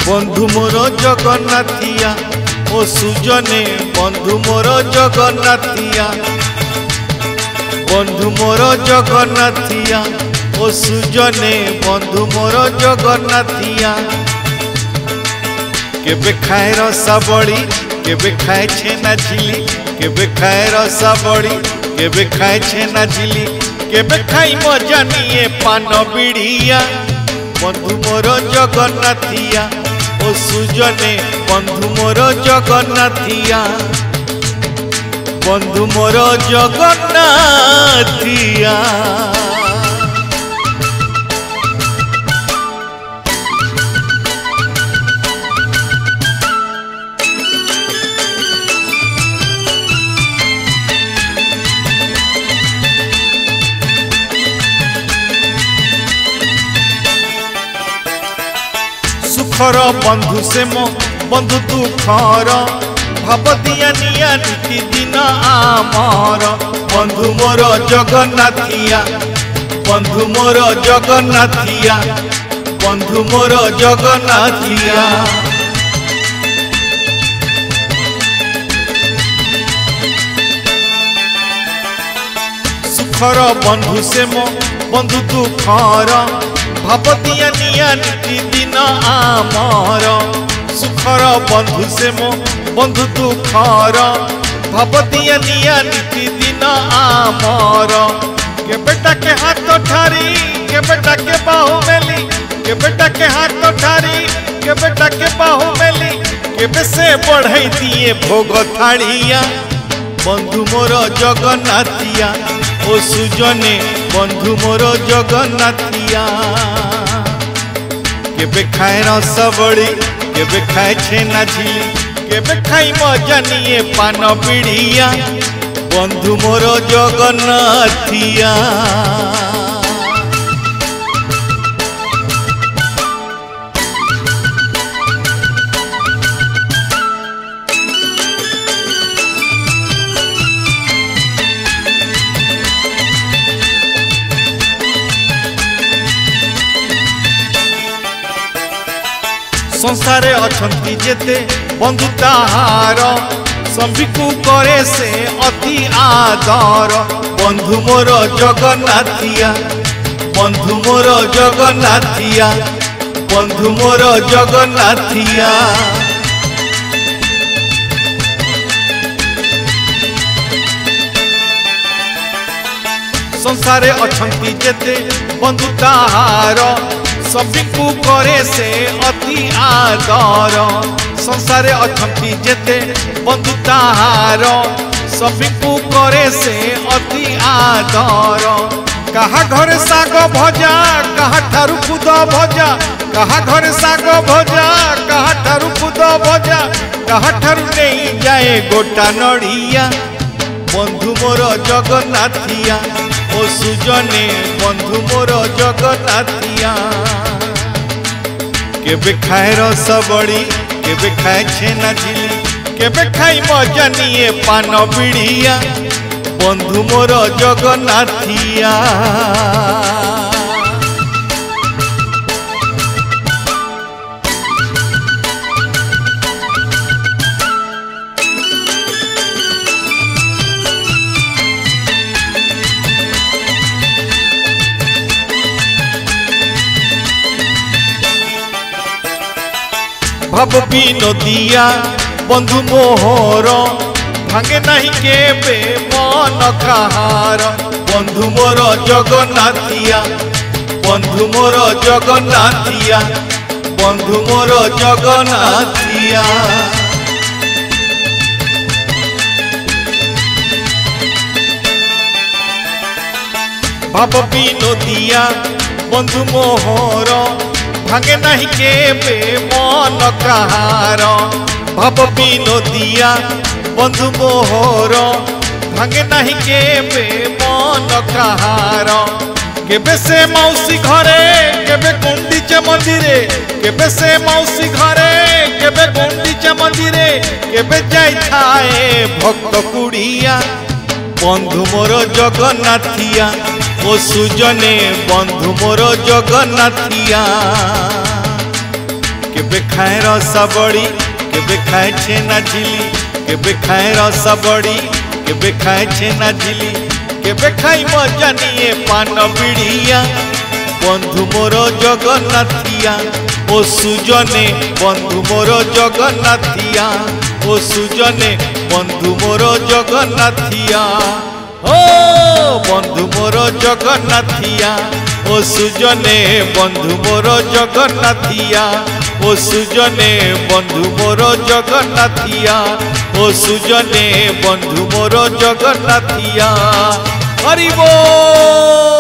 बंधु मोर जगन्नाथिया ओ सुजने बंधु मोर जगन्नाथिया बंधु मोर जगन्नाथिया ओ सुजने बंधु मोर जगन्नाथिया केबे खाए रसा बड़ी केबे खाए छेना झिली केबे खाए रसा बड़ी केबे खाए छेना झिली केबे खाई मजा निये पान बिड़िया बंधु मोर जगन्नाथिया ओ सुजने बंधु मोर जगन्नाथिया बंधु मोर जगन्नाथिया। सुखर बंधु से मो बंधु दुखर भाव दिया निया नीति दिन आमर बंधु मोर जगन्नाथिया बंधु मोर जगन्नाथिया बंधु मोर जगन्नाथिया। सुखर बंधु से मो बंधु दुखर भाव दिया निया नीति दिन आमर सुखर बंधु से मो बंधु दुखर भाव दिया निया नीति दिन आमर के बेटा के हाथ ठारी के बेटा के बाहु मेली के बेटा के हाथ ठारी के बेटा के बाहु मेली के से बढ़ाई दिए भोग थाड़िया बंधु मोर जगन्नाथिया ओ सुजने बंधु मोर जगन्नाथिया केबे खाए रस बड़ी केबे खाए छेना झिली केबे खाई मजा निये पान बिड़िया बंधु मोर जगन्नाथिया। संसारे अछंती जेते बंधु ताहार संबिकु करे से अति आदर बंधु मोर जगन्नाथिया बंधु मोर जगन्नाथिया बंधु मोर जगन्नाथिया। संसारे अछंती जेते बंधु ताहार सबको करे से अति आदर संसारे अछंती जेते बंधु ताहार सबको करे से अति आदर कहा घर साग भजा कहा ठारू खुद भजा कहा घर साग भजा कहा ठारू खुद भजा कहा ठारू नहीं जाए गोटा नड़िया बंधु मोर जगन्नाथिया ओ सुजने बंधु मोर जगन्नाथिया केबे खाए रस बड़ी केबे खाए छेना झिली केबे खाई मजा निये पान बिड़िया बंधु मोर जगन्नाथिया। भाव विनोदिया बंधु मोहर भांगे नहीं केबे मन कहार बंधु मोर जगन्नाथिया बंधु मोर जगन्नाथिया बंधु मोर जगन्नाथिया। भाव विनोदिया बंधु मोहर भांगे नहीं केबे मन कहार भाव विनोदिया बंधु मोहर भांगे नहीं केबे मन कहार केबे से मौसी घरे केबे गुंडीचा मंदिरे केबे से मौसी घरे केबे गुंडीचा मंदिरे केबे जाई थाए भक्त कुड़िया बंधु मोर जगन्नाथिया ओ सुजने बंधु मोर जगन्नाथिया केबे खाए रसबड़ी केबे खाए छेना झिली केबे खाए रसबड़ी केबे खाए छेना झिली केबे खाई मजा निये पान बिड़िया बंधु मोर जगन्नाथिया ओ सुजने बंधु मोर जगन्नाथिया ओ सुजने बंधु मोर जगन्नाथिया ओ बंधु मोर जगन्नाथिया ओ सुजने बंधु मोर जगन्नाथिया ओ सुजने बंधु मोर जगन्नाथिया ओ सुजने बंधु मोर जगन्नाथिया हरि बोल।